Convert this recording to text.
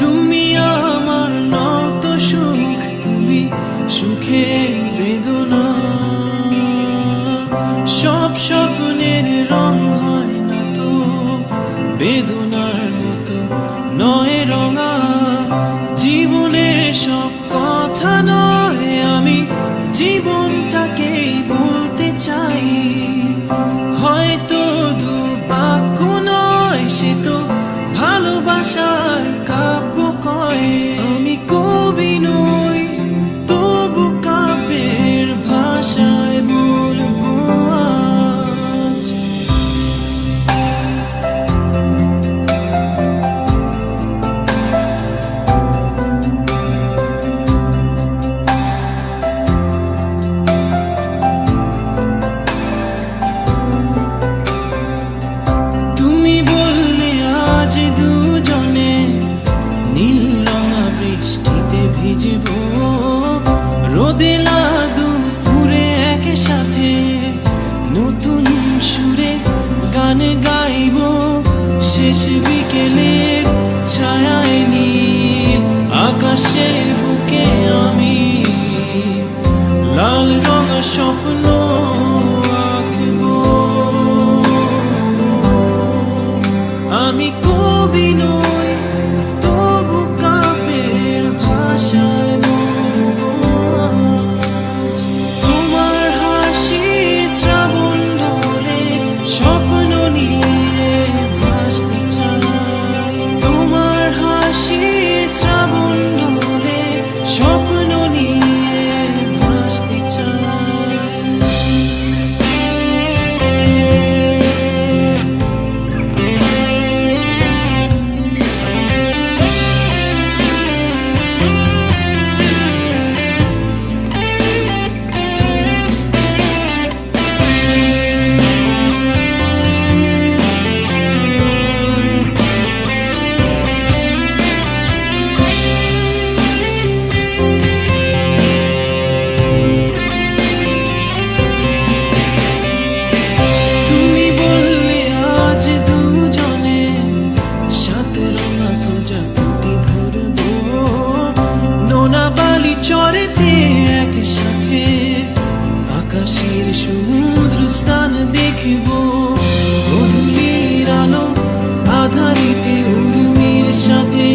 তুমি আমার নত সুখ, তুমি সুখের বেদনা। সব স্বপ্নের রং হয় না তো বেদনার মতো নয় রঙা। জীবনের সব কথা নয়, আমি জীবনটাকে বলতে চাই। হয়তো দু বাক্য নয়, সে তো ভালোবাসার কাব্য কয়। আমি কবি নই, তবু কাব্যের ভাষায় বলবো আজ। তুমি বললে আজ দুজনে নীল রঙা বৃষ্টিতে ভিজব, রোদেলা দুপুরে একসাথে নতুন সুরে গান গাইব। শেষ বিকেলের ছায়ায় নীল আকাশের বুকে আমি লাল রঙা স্বপ্ন আঁকব। আমি কবি নই, তবু কাব্যের ভাষায় বলবো আজ। তোমার হাসির শ্রাবণ ঢলে স্বপ্ন নিয়ে ভাসতে চাই। তোমার হাসির শ্রাবণ ঢলে স্বপ্ন নিয়ে ভাসতে চাই। তুমি বললে আজ দুজনে সাত রঙা প্রজাপতি ধরব, নোনা বালি চরেতে একসাথে আকাশের সমুদ্র স্থান দেখব। গধূলির আলো আধারিতে উর্মির সাথে